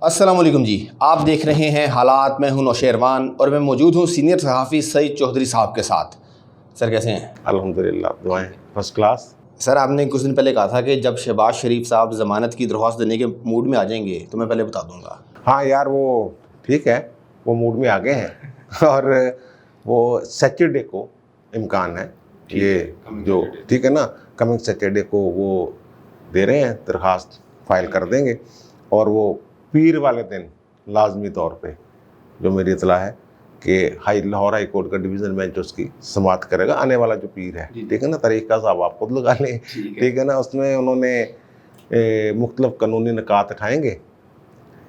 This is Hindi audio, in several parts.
अस्सलाम वालेकुम जी। आप देख रहे हैं हालात। मैं हूं नौशेरवान और मैं मौजूद हूं सीनियर सहाफ़ी सईद चौधरी साहब के साथ। सर कैसे हैं? अल्हम्दुलिल्लाह, दुआएं फर्स्ट क्लास। सर आपने कुछ दिन पहले कहा था कि जब शहबाज शरीफ साहब ज़मानत की दरख्वास्त देने के मूड में आ जाएंगे तो मैं पहले बता दूंगा। हाँ यार, वो ठीक है, वो मूड में आ गए हैं और वो सैटरडे को इम्कान है ये जो ठीक है ना, कमिंग सैटरडे को वो दे रहे हैं, दरख्वास्त फाइल कर देंगे और वो पीर वाले दिन लाजमी तौर पे जो मेरी इतला है कि लाहौर हाई कोर्ट का डिवीज़न बेंच उसकी समाअत करेगा। आने वाला जो पीर है, ठीक है ना, तरीक़ा साहब आप खुद लगा लें, ठीक है ना, उसमें उन्होंने मुख्तलिफ कानूनी निकात उठाएंगे।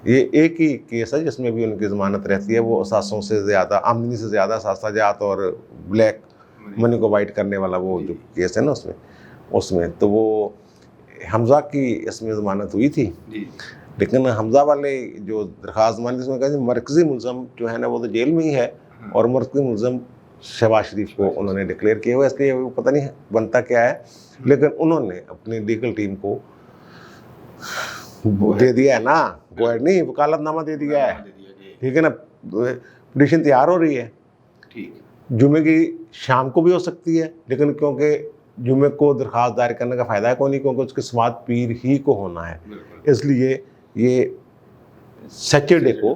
ये एक ही केस है जिसमें भी उनकी ज़मानत रहती है, वो असासों से ज़्यादा, आमदनी से ज़्यादा असासाजात और ब्लैक मनी को वाइट करने वाला वो जो केस है ना, उसमें तो वो हमज़ा की इसमें ज़मानत हुई थी, लेकिन हमज़ा वाले जो दरख्वास्त मान जिसमें कहा मरकज़ी मुल्ज़म जो है ना वो तो जेल में ही है और मरकज़ी मुल्ज़म शहबाज शरीफ को उन्होंने डिक्लेयर किया हुआ है, इसलिए वो पता नहीं बनता क्या है, लेकिन उन्होंने अपनी लीगल टीम को दे दिया है ना, गोएड नहीं, वकालतनामा दे दिया है, ठीक है ना, पिटीशन तैयार हो रही है, जुमे की शाम को भी हो सकती है, लेकिन क्योंकि जुमे को दरख्वास्त दायर करने का फ़ायदा है कोई नहीं, क्योंकि उसकी समाअत पीर ही को होना है, इसलिए ये सैटरडे को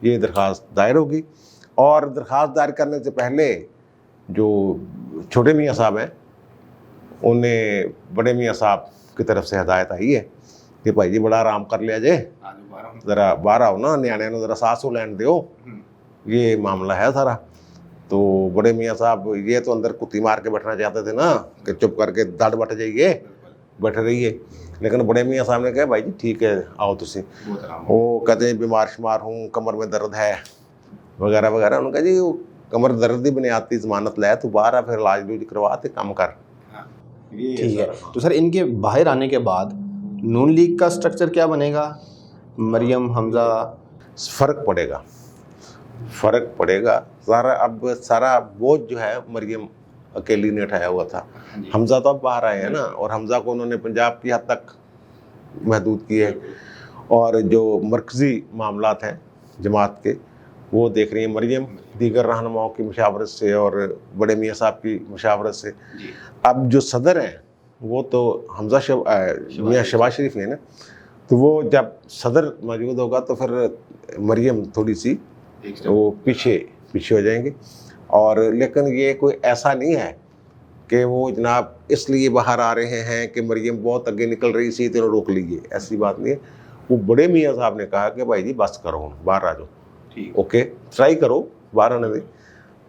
ये दरख्वास्त दायर होगी। और दरख्वास्त दायर करने से पहले जो छोटे मियाँ साहब हैं उन्हें बड़े मियाँ साहब की तरफ से हदायत आई है कि भाई जी बड़ा आराम कर लिया जे, ज़रा बाहर आओ ना, न्याणे ज़रा सासू लैंड दो, ये मामला है सारा। तो बड़े मियाँ साहब ये तो अंदर कुत्ती मार के बैठना चाहते थे ना कि चुप करके दड़ बट जाइए, बैठे रहिए, लेकिन बड़े मियाँ साहब ने कहा भाई जी ठीक है आओ तुसी। वो कहते हैं बीमार शुमार हूँ, कमर में दर्द है वगैरह वगैरह। उन्होंने कहा जी वो कमर दर्द ही बुनियादी ज़मानत लै, तू बाहर आ, फिर इलाज लूज करवा ते काम कर। ठीक है, तो सर इनके बाहर आने के बाद नून लीग का स्ट्रक्चर क्या बनेगा? मरियम, हमज़ा, फ़र्क पड़ेगा सारा। अब सारा बोझ जो है मरियम अकेली ने उठाया हुआ था, हमज़ा तो अब बाहर आए हैं ना, और हमज़ा को उन्होंने पंजाब की हद तक महदूद किए है, और जो मरकज़ी मामलात हैं जमात के वो देख रही है मरियम, दीगर रहनुमाओं की मुशावरत से और बड़े मियाँ साहब की मुशावरत से। अब जो सदर हैं वो तो हमज़ा मियाँ शहबाज शरीफ है ना, तो वो जब सदर मौजूद होगा तो फिर मरियम थोड़ी सी वो पीछे हो जाएंगे। और लेकिन ये कोई ऐसा नहीं है कि वो जनाब इसलिए बाहर आ रहे हैं कि मरियम बहुत आगे निकल रही थी तो रोक लीजिए, ऐसी बात नहीं है। वो बड़े मियाँ साहब ने कहा कि भाई जी बस करो, बाहर आ जाओ, ओके ट्राई करो बाहर आने दें।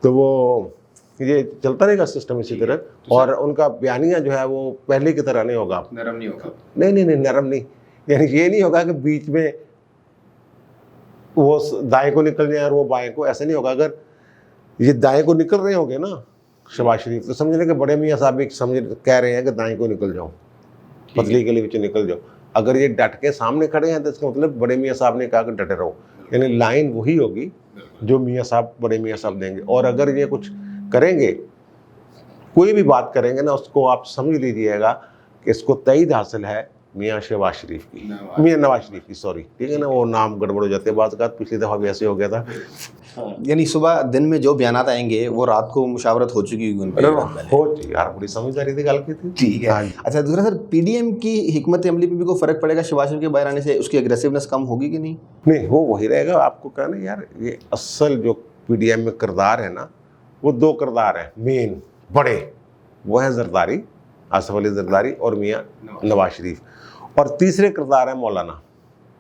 तो वो ये चलता रहेगा सिस्टम इसी तरह। तो और उनका बयानिया जो है वो पहले की तरह नहीं होगा, नरम नहीं होगा। नहीं, नरम नहीं, यानी ये नहीं होगा कि बीच में वो दाएं को निकल जाए और वो बाएं को, ऐसे नहीं होगा। अगर ये दाएं को निकल रहे होंगे ना शहबाज शरीफ, तो समझ लें कि बड़े मियाँ साहब भी कह रहे हैं कि दाएं को निकल जाओ, पतली गली में निकल जाओ। अगर ये डट के सामने खड़े हैं तो इसका मतलब बड़े मियाँ साहब ने कहा कि डटे रहो, यानी लाइन वही होगी जो मियाँ साहब बड़े मियाँ साहब देंगे। और अगर ये कुछ करेंगे, कोई भी बात करेंगे ना, उसको आप समझ लीजिएगा कि इसको तईद हासिल है मियाँ शहबाज शरीफ की, मियाँ नवाज शरीफ की, सॉरी, ठीक है ना, वो नाम गड़बड़ हो जाते हैं बात का, पिछली दफ़ा भी ऐसे हो गया था। यानी सुबह दिन में जो बयानात आएंगे वो रात को मुशावरत हो चुकी होगी उन पे। हो यार, बड़ी समझदारी थी गल की थी। ठीक है। अच्छा दूसरा सर, पीडीएम की हिकमत अमली पे भी कोई फ़र्क पड़ेगा शहबाज शरीफ के बाहर आने से? उसकी एग्रेसिवनेस कम होगी कि नहीं? नहीं, वो वही रहेगा। आपको कहना यार, ये असल जो पीडीएम में किरदार है ना, वो दो किरदार हैं मेन बड़े, वो है जरदारी, आसिफ अली जरदारी और मियाँ नवाज शरीफ, और तीसरे किरदार हैं मौलाना।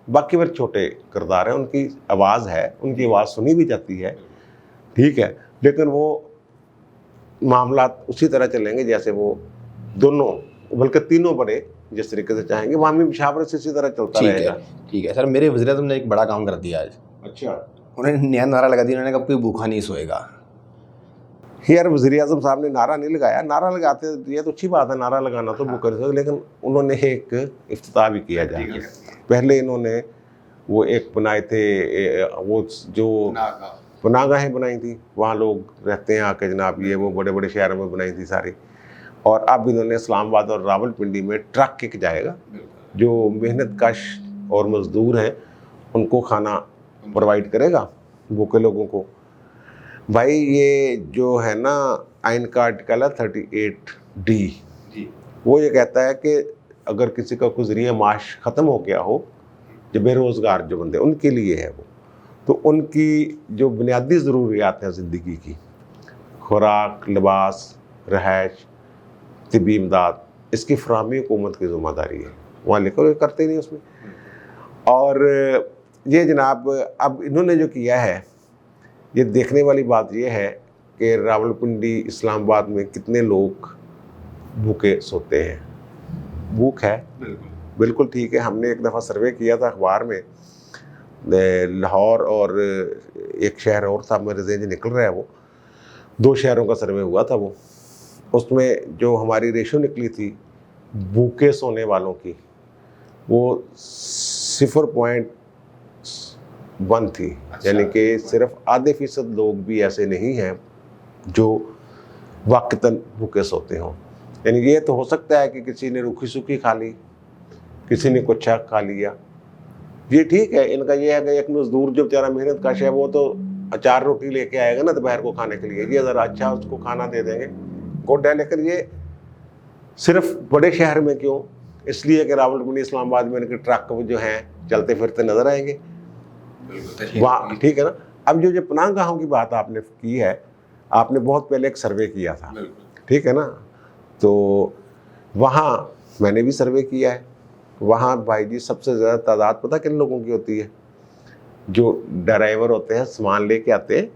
बाकी फिर छोटे किरदार हैं, उनकी आवाज़ है, उनकी आवाज़ सुनी भी जाती है, ठीक है, लेकिन वो मामला उसी तरह चलेंगे जैसे वो दोनों, बल्कि तीनों बड़े जिस तरीके से चाहेंगे, वहाँ भी मुशावरत से इसी तरह चलता रहेगा। ठीक है सर, मेरे वज़ीर-ए-आज़म ने एक बड़ा काम कर दिया आज। अच्छा, उन्होंने नया नारा लगा दिया, उन्होंने कहा कोई भूखा नहीं सोएगा। यार वज़ीर-ए-आज़म साहब ने नारा नहीं लगाया, नारा लगाते ये तो अच्छी बात है, नारा लगाना तो बुकर से, लेकिन उन्होंने एक इफ्तिताह भी किया जाए। पहले इन्होंने वो एक बनाए थे, वो जो पनाहगाहें बनाई थी, वहाँ लोग रहते हैं आके जनाब, ये वो बड़े बड़े शहरों में बनाई थी सारी। और अब इन्होंने इस्लामाबाद और रावलपिंडी में ट्रक किक जाएगा, जो मेहनत कश और मज़दूर हैं उनको खाना प्रोवाइड करेगा भूखे लोगों को। भाई ये जो है ना आइन का आर्टिकल है 38D, वो ये कहता है कि अगर किसी का कोई ज़रिया माश ख़त्म हो गया हो, जो बेरोज़गार जो बंदे उनके लिए है वो, तो उनकी जो बुनियादी ज़रूरियात हैं ज़िंदगी की, खुराक, लिबास, रहायश, तिब्बी इमदाद, इसकी फ़राहमी हुकूमत की ज़िम्मेदारी है। वहाँ लिखो ये करते नहीं उसमें। और ये जनाब अब इन्होंने जो किया है, ये देखने वाली बात ये है कि रावलपिंडी इस्लामाबाद में कितने लोग भूखे सोते हैं। भूख है बिल्कुल ठीक है। हमने एक दफ़ा सर्वे किया था अखबार में, लाहौर और एक शहर और था, मेरे ज़हन से निकल रहा है वो, 2 शहरों का सर्वे हुआ था वो। उसमें जो हमारी रेशो निकली थी भूखे सोने वालों की, वो 0.1 थी। यानी कि सिर्फ आधे फीसद लोग भी ऐसे नहीं हैं जो वाक़तन भूखे सोते हों। यानी ये तो हो सकता है कि किसी ने रूखी सूखी खा ली, किसी ने कुछ खा लिया, ये ठीक है। इनका ये है कि एक मजदूर जो बेचारा मेहनत कश है वो तो 4 रोटी लेके आएगा ना दोपहर को खाने के लिए, ये ज़रा अच्छा उसको खाना दे देंगे, गुड है। लेकिन ये सिर्फ बड़े शहर में क्यों? इसलिए कि रावलपिंडी इस्लामाबाद में इनके ट्रक जो हैं चलते फिरते नज़र आएंगे वहाँ, ठीक है ना। अब जो पनाहगाहों की बात आपने की है, आपने बहुत पहले एक सर्वे किया था, ठीक है ना, तो वहाँ मैंने भी सर्वे किया है। वहाँ भाई जी सबसे ज़्यादा तादाद पता किन लोगों की होती है? जो ड्राइवर होते हैं, सामान लेके आते हैं,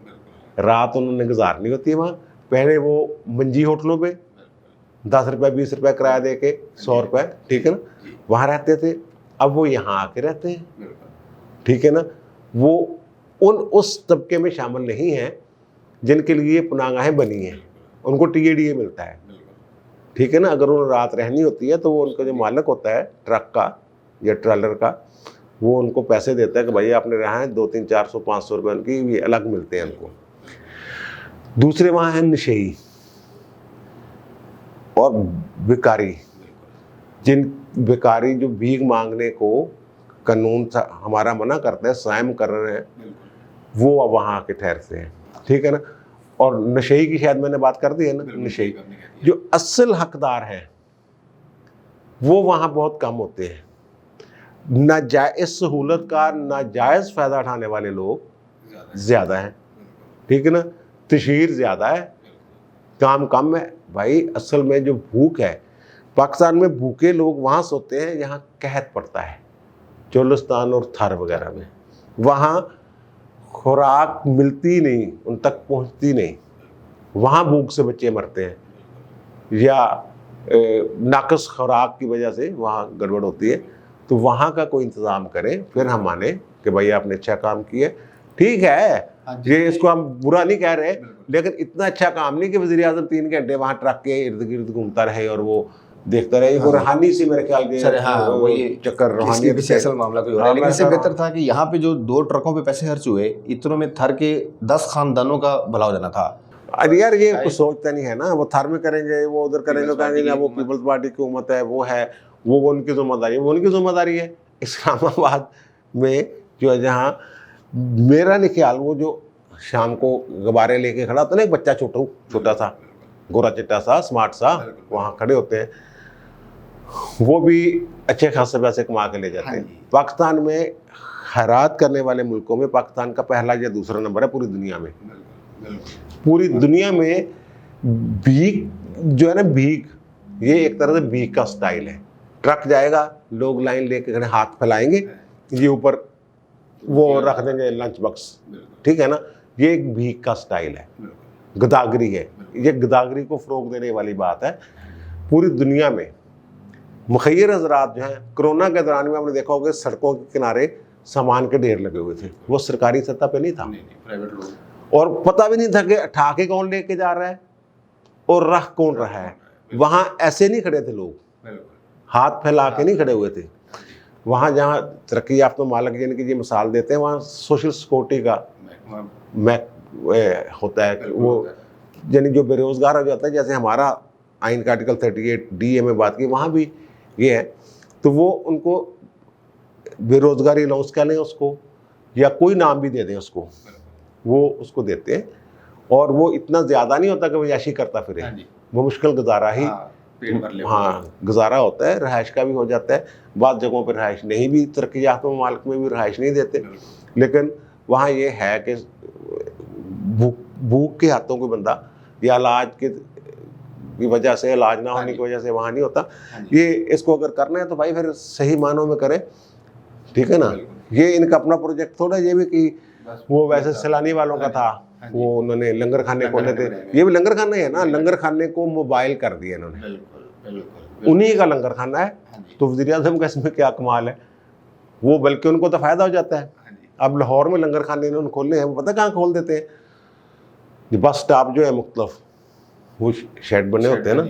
रात उन्होंने गुजारनी होती है वहाँ। पहले वो मंजी होटलों पे 10 रुपये 20 रुपये किराया दे के 100 रुपये, ठीक है ना, वहाँ रहते थे। अब वो यहाँ आके रहते हैं, ठीक है ना। वो उस तबके में शामिल नहीं हैं जिनके लिए पनाहगाहें बनी हैं, उनको TADA मिलता है, ठीक है ना। अगर उन्हें रात रहनी होती है तो वो उनका जो मालिक होता है ट्रक का या ट्रेलर का, वो उनको पैसे देता है कि भाई आपने रहा है 200, 300, 400, 500 रुपये उनकी भी अलग मिलते हैं उनको। दूसरे वहाँ हैं नशेई और भिखारी, जिन भिखारी जो भीख मांगने को कानून हमारा मना करता है, सायम कर रहे हैं, वो वहाँ आके ठहरते हैं, ठीक है ना। और नशेई की शायद मैंने बात कर दी है ना। नशेई जो असल हकदार हैं वो वहाँ बहुत कम होते हैं। नाजायज़ सहूलत का नाजायज़ फ़ायदा उठाने वाले लोग ज़्यादा हैं, ठीक है ना। तशहीर ज़्यादा है, काम कम है। भाई असल में जो भूख है, पाकिस्तान में भूखे लोग वहाँ सोते हैं जहाँ कहत पड़ता है, चोलिस्तान और थर वगैरह में। वहाँ खुराक मिलती नहीं, उन तक पहुँचती नहीं, वहाँ भूख से बच्चे मरते हैं या नाकस खुराक की वजह से वहाँ गड़बड़ होती है। तो वहाँ का कोई इंतज़ाम करें, फिर हम माने कि भाई आपने अच्छा काम किया, ठीक है। ये इसको हम बुरा नहीं कह रहे, लेकिन इतना अच्छा काम नहीं कि वज़ीर आज़म 3 घंटे वहाँ ट्रक के इर्द गिर्द घूमता रहे और वो देखता रहे। वो रूहानी सी मेरे ख्याल के वही चक्कर रूहानी असल मामला कोई हो रहा है। लेकिन इससे बेहतर था कि यहाँ पे जो 2 ट्रकों पे पैसे खर्च हुए, इतनों में थर के 10 खानदानों का भला हो जाना था। अरे यार ये कुछ सोचता नहीं है ना, वो थर में करेंगे, वो उधर करेंगे, कहेंगे वो पीपल्स पार्टी की हुकूमत है, वो है, वो उनकी जिम्मेदारी है, वो उनकी जिम्मेदारी है। इस्लामाबाद में जो है, जहाँ मेरा नहीं ख्याल, वो जो शाम को गुब्बारे लेके खड़ा होता ना एक बच्चा, छोटा सा गोरा चिट्टा सा स्मार्ट सा, वहाँ खड़े होते हैं, वो भी अच्छे खासे पैसे कमा के ले जाते हैं। पाकिस्तान में खैरात करने वाले मुल्कों में पाकिस्तान का पहला या दूसरा नंबर है पूरी दुनिया में। पूरी दुनिया में भीख जो है ना, भीख, ये एक तरह से भीख का स्टाइल है। ट्रक जाएगा, लोग लाइन लेके खड़े हाथ फैलाएंगे, ये ऊपर वो रख देंगे लंच बॉक्स, ठीक है ना। ये एक भीख का स्टाइल है, गदागरी है। ये गदागरी को फ़रोग देने वाली बात है। पूरी दुनिया में मुखैर हज़रात जो हैं, कोरोना के दौरान में आपने देखा होगा सड़कों के किनारे सामान के ढेर लगे हुए थे, वो सरकारी सतह पे नहीं था, प्राइवेट लोग, और पता भी नहीं था कि उठा के कौन लेके जा रहा है और रख कौन रहा है। वहाँ ऐसे नहीं खड़े थे लोग, हाथ फैला के नहीं खड़े हुए थे। वहाँ जहाँ तरक्की याफ्ता मालिक जिनकी ये मिसाल देते हैं, वहाँ सोशल सिक्योरिटी का होता है, वो यानी जो बेरोज़गार हो जाता है, जैसे हमारा आइन का आर्टिकल 38D में बात की, वहाँ भी ये है। तो वो उनको बेरोज़गारी अलाउंस कह लें उसको, या कोई नाम भी दे दें उसको, वो उसको देते हैं। और वो इतना ज़्यादा नहीं होता कि वो याशी करता फिरे, हाँ जी, वो मुश्किल गुजारा ही पेट भर ले। हाँ गुजारा होता है। रहायश का भी हो जाता है, बाद जगहों पर रहायश नहीं भी, तरक्की याफ्ता ममालिक में भी रहायश नहीं देते, लेकिन वहाँ ये है कि भूख के हाथों कोई बंदा या इलाज की वजह से, इलाज ना होने की वजह से वहाँ नहीं होता। ये इसको अगर करना है तो भाई फिर सही मानों में करें, ठीक है ना। ये इनका अपना प्रोजेक्ट थोड़ा ये भी कि वो वैसे सैलानी वालों का था, वो उन्होंने लंगर खाने खोले थे, ये भी लंगर खाना ही है ना, लंगर खाने को मोबाइल कर दिया इन्होंने, उन्हीं का लंगर खाना है। तो वज़ीर आज़म का इसमें क्या कमाल है, वो बल्कि उनको तो फायदा हो जाता है। अब लाहौर में लंगर खाने इन्होंने खोलने हैं, वो पता कहाँ खोल देते हैं, बस स्टॉप जो है मुख्तलिफ वो शेड बने होते हैं ना,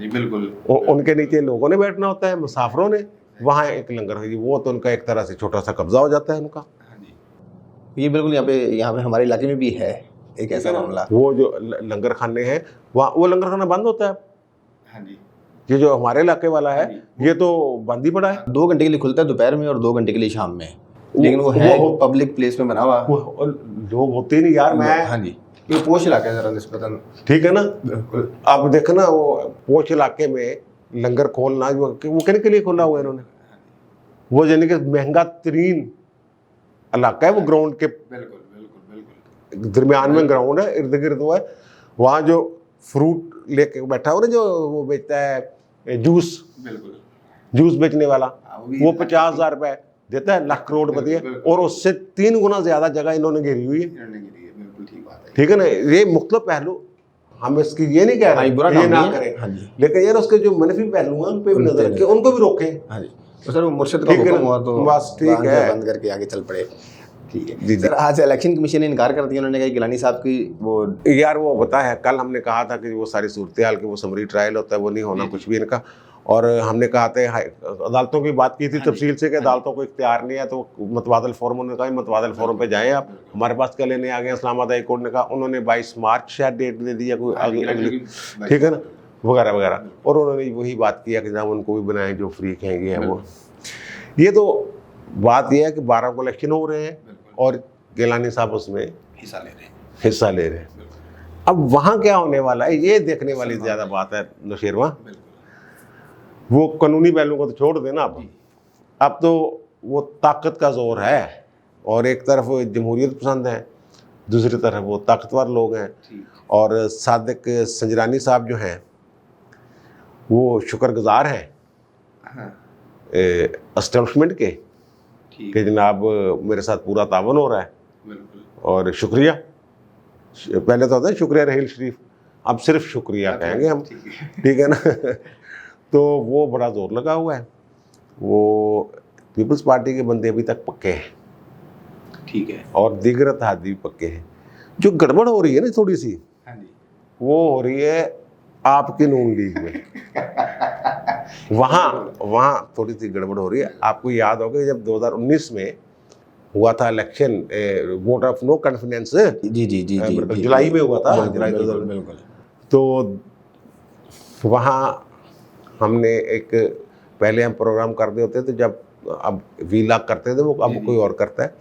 बिल्कुल, उनके नीचे लोगों ने बैठना होता है, मुसाफिरों ने, वहाँ एक लंगर है, वो तो उनका एक तरह से छोटा सा कब्जा हो जाता है उनका। ये बिल्कुल यहाँ पे हमारे इलाके में भी है एक ऐसा मामला। वो जो लंगर खाने हैं वहाँ, वो लंगर खाना बंद होता है। हाँ जी, ये जो हमारे इलाके वाला है ये तो बंद ही पड़ा है। 2 घंटे के लिए खुलता है दोपहर में और 2 घंटे के लिए शाम में, लेकिन वो है पब्लिक प्लेस में बना हुआ। लोग होते नहीं यार, मैं हाँ जी, ये पोश इलाका है जरा निस्बतन, ठीक है ना। अब देखना वो पोश इलाके में लंगर खोलना, वो कहने के लिए खोला हुआ है इन्होंने, वो यानी कि महंगा तरीन इलाका है, वो ग्राउंड के दरमियान में ग्राउंड है, इर्द गिर्द वो है, वहाँ जो फ्रूट लेके बैठा हो ना, जो वो बेचता है जूस, जूस बेचने वाला, वो 50,000 रुपए देता है, लाख करोड़पति है, और उससे 3 गुना ज्यादा जगह इन्होंने घेरी हुई है, ठीक है ना। ये मुख्तलिफ पहलू, हम इसकी ये नहीं कह रहे ये ना करें, लेकिन यार उसके जो मनफी पहलू हैं उन पर भी नजर रखें, उनको भी रोकें। हाँ जी, तो सर वो मुर्शिद का हुक्म हुआ तो बस ठीक है, बंद करके आगे चल पड़े। ठीक है सर, आज इलेक्शन कमीशन ने इनकार कर दिया, उन्होंने कहा गिलानी साहब की वो यार वो पता है, कल हमने कहा था कि वो सारी सूरत हाल की वो समरी ट्रायल होता है, वो नहीं होना कुछ भी इनका, और हमने कहा था अदालतों की बात की थी तफसील से कि अदालतों को इख्तियार नहीं है, तो मतबादल फोरम, उन्होंने कहा मतबादल फोरम पे जाएं आप, हमारे पास क्या लेने आ गए। इस्लामाबाद हाई कोर्ट ने कहा, उन्होंने 22 मार्च शायद डेट दे दिया कोई अगली, ठीक है ना, वगैरह वगैरह, और उन्होंने वही बात किया कि जब उनको भी बनाए जो फ्री कहेंगे है वो। ये तो बात यह है कि 12 को इलेक्शन हो रहे हैं और गिलानी साहब उसमें हिस्सा ले रहे हैं। अब वहाँ क्या होने वाला है ये देखने वाली ज़्यादा बात है नौशेरवा। वो कानूनी पहलू को तो छोड़ देना, अब तो वो ताकत का जोर है, और एक तरफ जमहूरियत पसंद है, दूसरी तरफ वो ताकतवर लोग हैं, और सादिक संजरानी साहब जो हैं वो शुक्रगुजार हैं एस्टेब्लिशमेंट के कि जनाब मेरे साथ पूरा तावन हो रहा है, और शुक्रिया, पहले तो होता है शुक्रिया रहील शरीफ, अब सिर्फ शुक्रिया कहेंगे हम, ठीक है ना। तो वो बड़ा जोर लगा हुआ है, वो पीपल्स पार्टी के बंदे अभी तक पक्के हैं, ठीक है, और दीगर इत्तेहादी भी पक्के हैं। जो गड़बड़ हो रही है ना थोड़ी सी, वो हो रही है आपके नून लीग में, वहाँ थोड़ी सी गड़बड़ हो रही है। आपको याद होगा जब 2019 में हुआ था election, vote of no confidence, जी जुलाई में हुआ था, जुलाई 2000, तो वहाँ हमने एक पहले हम प्रोग्राम कर रहे होते थे, जब अब वीलाग करते थे, वो अब कोई और करता है।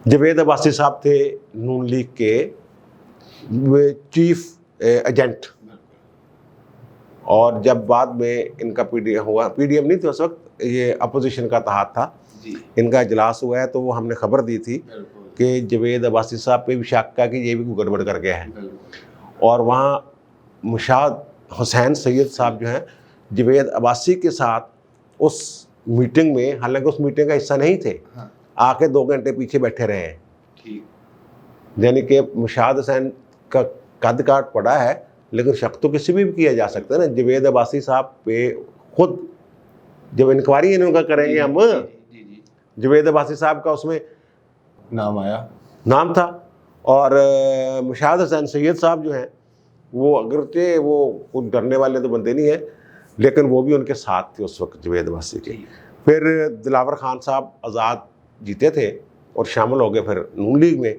जवेद अब्बासी साहब थे नून लीग के चीफ एजेंट, और जब बाद में इनका पीडीएम हुआ, पीडीएम नहीं था उस वक्त, ये अपोजिशन का तहाद था, इनका इजलास हुआ है, तो वो हमने खबर दी थी कि जवेद अब्बासी साहब पे भी शक का कि ये भी कोई गड़बड़ कर गया है, और वहाँ मुशाद हुसैन सैयद साहब जो हैं जवेद अब्बासी के साथ उस मीटिंग में, हालांकि उस मीटिंग का हिस्सा नहीं थे, आके 2 घंटे पीछे बैठे रहे हैं, यानी कि मुशाद हुसैन का कद काट पड़ा है, लेकिन शक तो किसी भी किया जा सकता है ना। जवेद अब्बासी साहब पे खुद जब इंक्वायरी इनका करेंगे हम, जवेद अब्बासी साहब का उसमें नाम था, और मुशाद हुसैन सैयद साहब जो हैं वो अगरचे वो कुछ डरने वाले तो बनते नहीं हैं, लेकिन वो भी उनके साथ थे उस वक्त जवेद अब्बासी के। फिर दिलावर खान साहब आज़ाद जीते थे और शामिल हो गए फिर नून लीग में,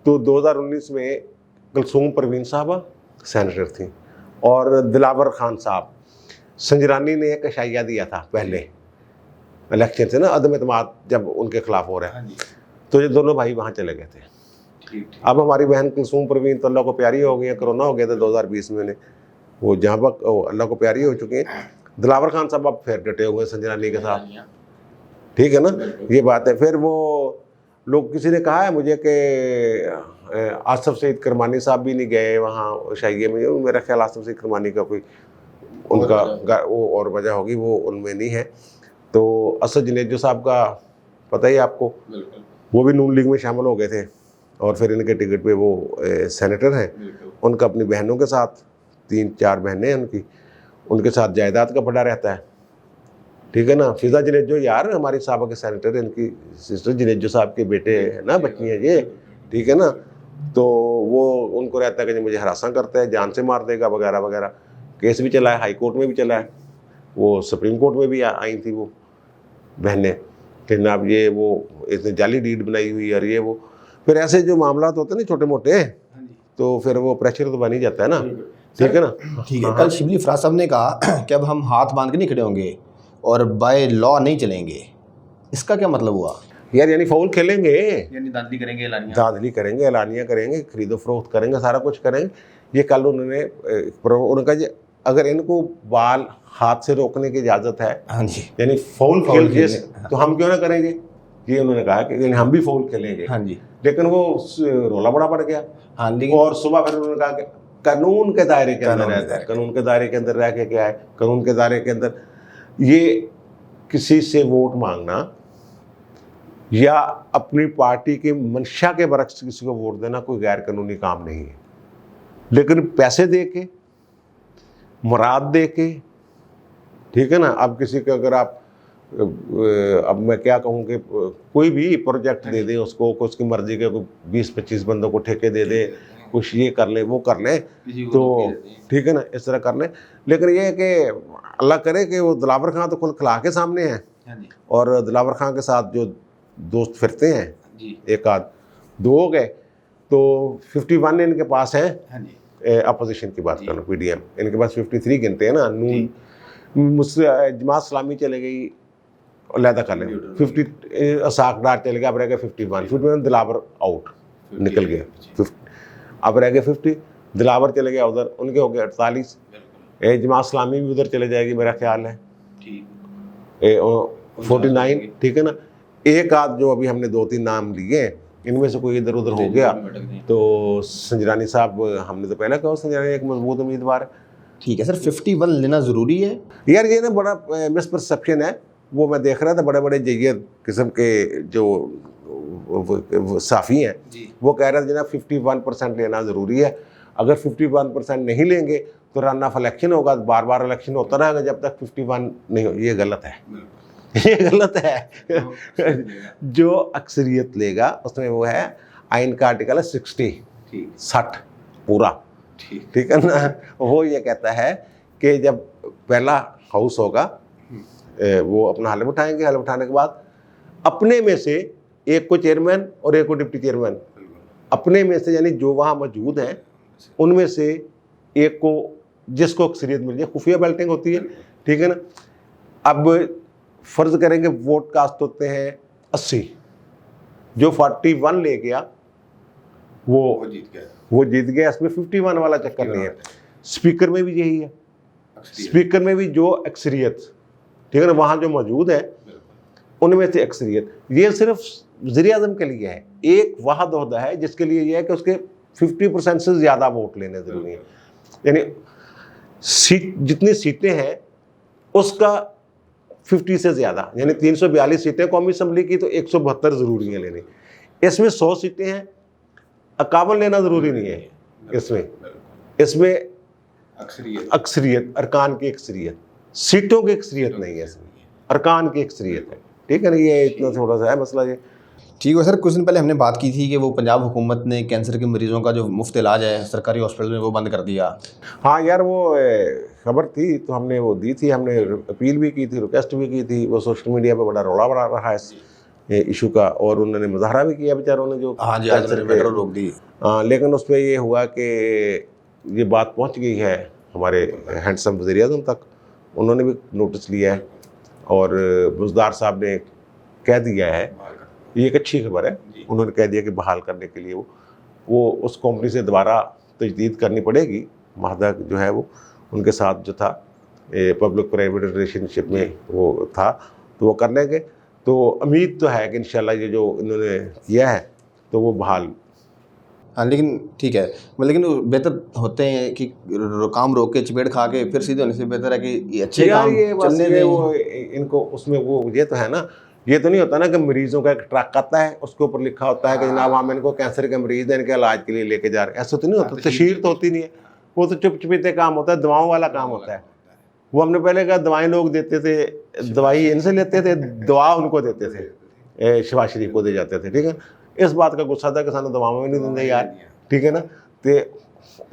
तो 2019 में कुलसूम परवीन साहबा सेनेटर थी, और दिलावर खान साहब, संजरानी ने एक अशाइया दिया था पहले इलेक्शन से ना, अदम एतमाद जब उनके खिलाफ हो रहा है, तो ये दोनों भाई वहाँ चले गए थे। ठीक। अब हमारी बहन कुलसूम परवीन तो अल्लाह को प्यारी हो गई है, कोरोना हो गया था 2020 में, वो जहाँ पर अल्लाह को प्यारी हो चुकी हैं। दिलावर खान साहब अब फिर डटे हुए हैं संजनानी के साथ, ठीक है ना, ये बात है। फिर वो लोग, किसी ने कहा है मुझे कि आसफ सईद करमानी साहब भी नहीं गए वहाँ शाइये में। मेरा ख्याल आसफ सईद करमानी का कोई उनका वो और वजह होगी, वो उनमें नहीं है। तो असद जुनेजो साहब का पता ही आपको, वो भी नून लीग में शामिल हो गए थे और फिर इनके टिकट पे वो सेनेटर हैं। उनका अपनी बहनों के साथ, 3-4 बहनें हैं उनकी, उनके साथ जायदाद का पड़ा रहता है, ठीक है ना। फिजा जुनेजो यार हमारी साहबा के सेनेटर, इनकी सिस्टर जुनेजो साहब के बेटे है ना, बच्ची हैं ये, ठीक है ना। तो वो उनको रहता है कि मुझे हरासा करता है, जान से मार देगा वगैरह वगैरह। केस भी चला है, हाई कोर्ट में भी चला है, वो सुप्रीम कोर्ट में भी आई थी वो बहनें कि जनाब ये वो इसने जाली डीड बनाई हुई और ये वो। फिर ऐसे जो मामला होते हैं ना छोटे मोटे, तो फिर वो प्रेशर तो बन ही जाता है ना, ठीक है ना। ठीक है। कल शिबली फराज साहब ने कहा कि अब हम हाथ बांध के नहीं खड़े होंगे और बाय लॉ नहीं चलेंगे, इसका क्या मतलब हुआ? यार यानी फाउल खेलेंगे, यानी दादली करेंगे, दादली करेंगे, एलानियाँ करेंगे, खरीदो फरोख्त करेंगे, सारा कुछ करेंगे। ये कल उन्होंने उनका अगर इनको बाल हाथ से रोकने की इजाज़त है, हाँ जी, यानी फाउल खेल तो हम क्यों ना करेंगे, ये उन्होंने कहा कि हम भी फाउल खेलेंगे। हाँ जी, लेकिन वो रोला बड़ा पड़ गया। हाँ, लेकिन और सुबह फिर उन्होंने कहा कि कानून के दायरे के अंदर रहता है, कानून के दायरे के अंदर रह के क्या है, कानून के दायरे के अंदर ये किसी से वोट मांगना या अपनी पार्टी की मंशा के बरक्स किसी को वोट देना कोई गैर कानूनी काम नहीं है। लेकिन पैसे दे के, मुराद दे के, ठीक है ना। अब किसी का अगर आप अब मैं क्या कहूँ कि कोई भी प्रोजेक्ट दे दे उसको, उसकी मर्जी के, कोई 20-25 बंदों को ठेके दे दे, कुछ ये कर ले वो कर ले, तो ठीक है ना, इस तरह कर ले। लेकिन ये है कि अल्लाह करे कि वो दिलावर खान तो खुल खिला के सामने हैं, और दिलावर खान के साथ जो दोस्त फिरते हैं, एक आध दो हो गए, तो 51 इनके पास है। अपोजिशन की बात करूँ, PDM इनके पास 53 गिनते हैं ना। नून जमात इस्लामी चले गई, लैदा कर लें 50, साकडार चले गया, अब रह गए 51 दिलावर आउट निकल गया, अब रह गए 50, दिलावर चले गया उधर, उनके हो गए 48। जमात इस्लामी भी उधर चले जाएगी मेरा ख्याल है, 49, ठीक है ना। एक आध जो अभी हमने 2-3 नाम लिए हैं, इनमें से कोई इधर उधर हो गया तो संजरानी साहब, हमने तो पहले कहा संजरानी एक मजबूत उम्मीदवार है। ठीक है सर, 51 लेना ज़रूरी है? यार ये ना बड़ा मिसपरसेप्शन है, वो मैं देख रहा था, बड़े बड़े जय्यद किस्म के जो साफ़ी हैं वो कह रहे थे जनाब 51% लेना ज़रूरी है। अगर 51% नहीं लेंगे तो रन ऑफ इलेक्शन होगा, बार बार इलेक्शन होता रहेगा जब तक 51 नहीं हो। ये गलत है, ये गलत है। जो अक्सरियत लेगा उसमें वो है, आइन का आर्टिकल है 60 पूरा, ठीक है ना। वो ये कहता है कि जब पहला हाउस होगा वो अपना हलफ उठाएंगे, हलफ उठाने के बाद अपने में से एक को चेयरमैन और एक को डिप्टी चेयरमैन, अपने में से यानी जो वहाँ मौजूद हैं उनमें से एक को, जिसको अक्सरियत मिल जाए, खुफिया बैल्टिंग होती है, ठीक है ना। अब फ़र्ज़ करेंगे वोट कास्ट होते हैं 80, जो 41 ले गया वो जीत गया। इसमें 51 वाला चक्कर नहीं है। स्पीकर में भी यही है, स्पीकर में भी जो अक्सरियत, ठीक है ना, वहाँ जो मौजूद है उनमें से अक्सरियत, ये सिर्फ वज़ीर-ए-आज़म के लिए है। एक वाहद ओहदा है जिसके लिए यह है कि उसके 50% से ज़्यादा वोट लेने ज़रूरी हैं, यानी सीट जितनी सीटें हैं उसका 50 से ज़्यादा, यानी 342 सीटें कौमी असम्बली की, तो 172 ज़रूरी है लेनी। इसमें 100 सीटें हैं, 51 लेना ज़रूरी नहीं है। इसमें अक्सरियत, अरकान की अक्सरियत, सीटों की अक्सरियत नहीं है, इसमें अरकान की अक्सरियत है, ठीक है ना। ये इतना थोड़ा सा है मसला ये। ठीक है सर, कुछ दिन पहले हमने बात की थी कि वो पंजाब हुकूमत ने कैंसर के मरीज़ों का जो मुफ्त इलाज है सरकारी हॉस्पिटल में वो बंद कर दिया। हाँ यार, वो खबर थी तो हमने वो दी थी, हमने अपील भी की थी, रिक्वेस्ट भी की थी। वो सोशल मीडिया पे बड़ा रौला बना रहा है इस इशू का, और उन्होंने मुजाहरा भी किया बेचारों ने, जो हाँ जी, आज मेट्रो रोक दी। लेकिन उस पर ये हुआ कि ये बात पहुँच गई है हमारे हैंडसम वज़ीर-ए-आज़म तक, उन्होंने भी नोटिस लिया है और बुज़दार साहब ने कह दिया है ये एक अच्छी खबर है। उन्होंने कह दिया कि बहाल करने के लिए वो उस कंपनी से दोबारा तजदीद करनी पड़ेगी। माहदा जो है वो उनके साथ जो था पब्लिक प्राइवेट रिलेशनशिप में वो था, तो वो कर लेंगे। तो उम्मीद तो है कि इंशाल्लाह ये जो इन्होंने किया है तो वो बहाल। हाँ लेकिन ठीक है, लेकिन बेहतर होते हैं कि काम रोक के चपेट खा के फिर सीधे होने से बेहतर है कि ये अच्छे यार काम ये बस चलने ये दें। वो इनको उसमें वो ये तो है ना, ये तो नहीं होता ना कि मरीजों का एक ट्रक आता है उसके ऊपर लिखा होता है कि जनाब हम इनको कैंसर के मरीज हैं, इनके इलाज के लिए लेके जा रहे हैं। ऐसा तो नहीं होता, तशहीर तो होती नहीं है, वो तो चुप चुपीते काम होता है, दवाओं वाला काम होता है। वो हमने पहले कहा दवाएं लोग देते थे, दवाई इनसे लेते थे, दवा उनको देते थे, शहबाज शरीफ को दे जाते थे। ठीक है, इस बात का गुस्सा था कि सानू दवाओं में नहीं देंगे यार। ठीक है ना, तो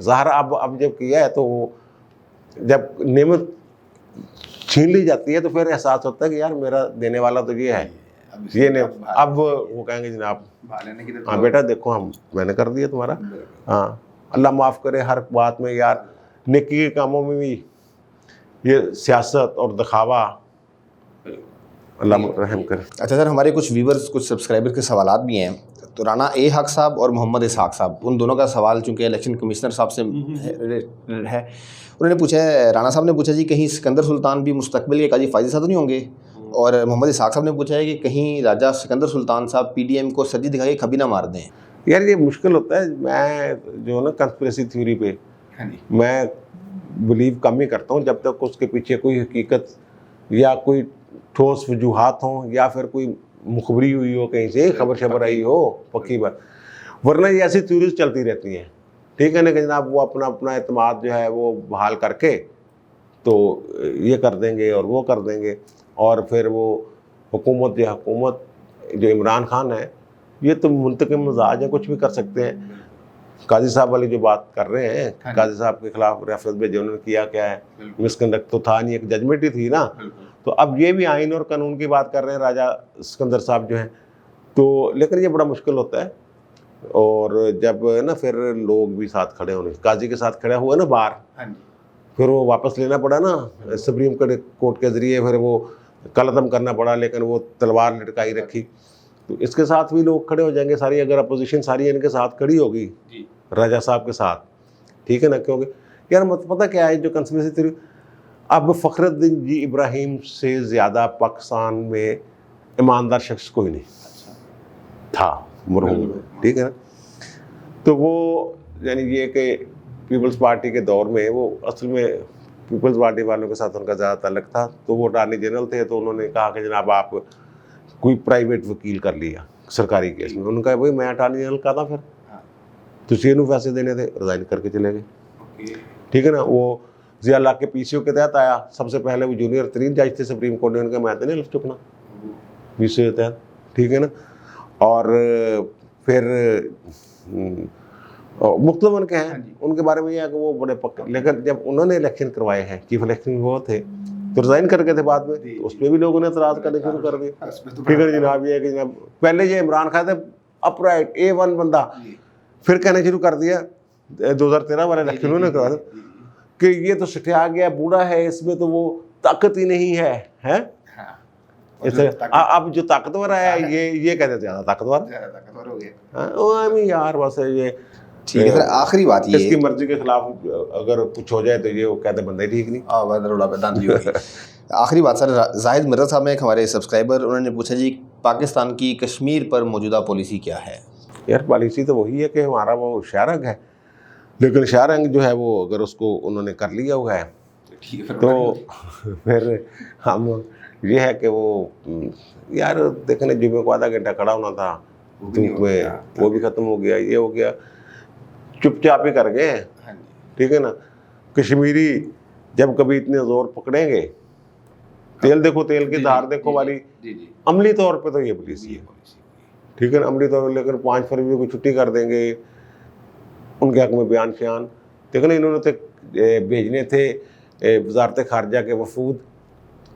ज़ाहिर अब जब किया है तो जब नेमत छीन ली जाती है तो फिर एहसास होता है कि यार मेरा देने वाला तो ये है, ये ने अब वो कहेंगे जनाब हाँ बेटा देखो हम मैंने कर दिया तुम्हारा। हाँ अल्लाह माफ़ करे, हर बात में यार नेकी के कामों में भी ये सियासत और दिखावा, अल्लाह रहम करे। अच्छा सर, हमारे कुछ व्यूवर्स कुछ सब्सक्राइबर के सवालात भी हैं, तो राना ए हक साहब और मोहम्मद इसहाक साहब, उन दोनों का सवाल चूँकि इलेक्शन कमिश्नर साहब से है, उन्होंने पूछा है, राना साहब ने पूछा जी कहीं सिकंदर सुल्तान भी मुस्तकबिल के काजी फायदे साथ नहीं होंगे, और मोहम्मद इसहाक साहब ने पूछा है कि कहीं राजा सिकंदर सुल्तान साहब PDM को सज्जी दिखा के कभी ना मार दें। यार ये मुश्किल होता है, मैं जो ना कंस्पिरेसी थ्योरी पे मैं बिलीव कम ही करता हूँ जब तक उसके पीछे कोई हकीकत या कोई ठोस वजूहात हों या फिर कोई मुखबरी हुई हो, कहीं से खबर शबर आई हो पक्की बात, वरना ये ऐसी थ्योरीज चलती रहती हैं। ठीक है ना कि जनाब वो अपना अपना एतमाद जो है वो बहाल करके तो ये कर देंगे और वो कर देंगे, और फिर वो हुकूमत जो इमरान खान है ये तो मुंतकिम मिजाज है, कुछ भी कर सकते हैं। काजी साहब वाली जो बात कर रहे हैं, काजी साहब के खिलाफ रेफरेंस भेजे, उन्होंने किया क्या है, मिसकंडक्ट तो था नहीं, एक जजमेंट ही थी ना। तो अब ये भी आइन और कानून की बात कर रहे हैं राजा सिकंदर साहब जो हैं, तो लेकिन ये बड़ा मुश्किल होता है। और जब ना फिर लोग भी साथ खड़े होने, काजी के साथ खड़ा हुआ ना बाहर, फिर वो वापस लेना पड़ा ना सुप्रीम कोर्ट के ज़रिए, फिर वो कलअदम करना पड़ा, लेकिन वो तलवार लटकाई रखी। तो इसके साथ भी लोग खड़े हो जाएंगे, सारी अगर अपोजिशन सारी इनके साथ खड़ी होगी राजा साहब के साथ, ठीक है ना। क्योंकि यार मत पता क्या है जो कंस्पिरेसी थ्योरी, अब फ़खरुद्दीन जी इब्राहिम से ज़्यादा पाकिस्तान में ईमानदार शख्स कोई नहीं था मरहूम, ठीक है ना। तो वो यानी ये कि पीपल्स पार्टी के दौर में वो असल में पीपल्स पार्टी वालों के साथ उनका ज़्यादा ताल्लुक था। तो वो अटॉर्नी जनरल थे, तो उन्होंने कहा कि जनाब आप कोई प्राइवेट वकील कर लिया सरकारी केस में। उन्होंने कहा भाई मैं अटॉर्नी जनरल का था, फिर तो सीनू पैसे देने थे, रिज़ाइन करके चले गए, ठीक है ना। वो ज़िया अल्लाह के PCO के तहत आया, सबसे पहले वो जूनियर तरीन जज थे सुप्रीम कोर्ट ने, उनका मैं तो नहीं लिख चुकना PCO के तहत, ठीक है ना। और फिर मुख्तलिफ उनके हैं, उनके बारे में यह है कि वो बड़े पक्के, लेकिन जब उन्होंने इलेक्शन करवाए हैं, चीफ इलेक्शन में वो थे, तो रिज़ाइन कर गए थे बाद में, तो उस पर भी लोगों ने एतराज़ करने शुरू कर दिए। ठीक है जनाब, ये है कि जनाब पहले ये इमरान खान थे अपराइट A1 बंदा, फिर कहने शुरू कर दिया 2013 वाले इलेक्शन उन्होंने करवा कि ये तो सटिया गया, बूढ़ा है, इसमें तो वो ताकत ही नहीं है, हैं? इससे अब जो ताकतवर है ये कहते ज़्यादा ताकतवर हो गया यार, बस ये ठीक है सर। आखिरी बात ये, इसकी मर्जी के खिलाफ अगर कुछ हो जाए तो ये वो कहते बंदा ही ठीक नहीं। आखिरी बात सर, जाहिद मिर्ज़ा साहब में एक हमारे सब्सक्राइबर, उन्होंने पूछा जी पाकिस्तान की कश्मीर पर मौजूदा पॉलिसी क्या है। यार पॉलिसी तो वही है कि हमारा वो शारंग है, लेकिन शारंग जो है वो अगर उसको उन्होंने कर लिया हुआ है तो फिर हम ये है कि वो यार देखने जुम्मे को आधा घंटा खड़ा होना था धूप में, वो भी ख़त्म हो गया, ये हो गया, चुपचाप ही कर गए, ठीक है ना। कश्मीरी जब कभी इतने ज़ोर पकड़ेंगे, तेल देखो तेल की धार देखो वाली, अमली तौर पे तो ये पॉलिसी है, ठीक है ना, अमली तौर पर। लेकिन 5 फरवरी को छुट्टी कर देंगे, उनके हक में बयान शयान देखो ना, इन्होंने तो भेजने थे वजारत खारजा के वफूद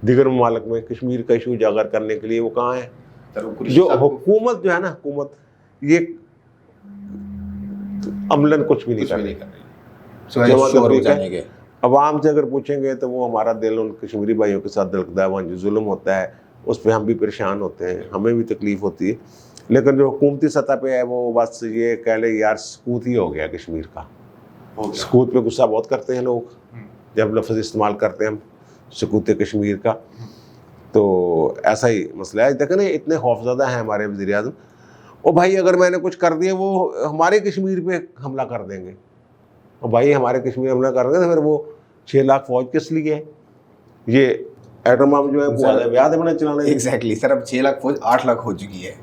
दीगर ममालिक में कश्मीर का इशू उजागर करने के लिए। वो कहाँ है जो हुकूमत जो है ना, हुकूमत ये अमलन कुछ भी नहीं कर रही। अवाम से अगर पूछेंगे तो वो हमारा दिल उन कश्मीरी भाइयों के साथ धड़कता है, वहाँ जो जुल्म होता है उस पर हम भी परेशान होते हैं, हमें भी तकलीफ़ होती है। लेकिन जो हुकूमती सतह पे है वो बस ये कह ले यार सकूत ही हो गया कश्मीर का। हो गया। सकूत पे गुस्सा बहुत करते हैं लोग जब लफ्ज़ इस्तेमाल करते हैं हम सकूत कश्मीर का, तो ऐसा ही मसला है। देखें ना इतने खौफज़दा हैं हमारे वज़ीर आज़म, ओ भाई अगर मैंने कुछ कर दिया वो हमारे कश्मीर पे हमला कर देंगे, और भाई हमारे कश्मीर हमला कर देंगे तो फिर वो 6 लाख फौज किस लिए है? ये एटम बम जो है व्याद है मैंने चलाने। एग्जैक्टली सर, अब 6 लाख फौज 8 लाख हो चुकी है।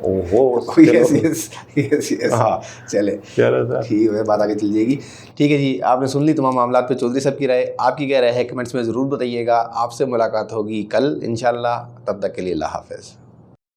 ओहो यस यस यस यस। हाँ चले चलो सर, ठीक है, बात आगे चल जाएगी। ठीक है जी, आपने सुन ली तमाम मामला पे चौधरी साहब की राय। आपकी क्या राय है कमेंट्स में ज़रूर बताइएगा। आपसे मुलाकात होगी कल इंशाल्लाह, तब तक के लिए अल्लाह हाफ़िज़।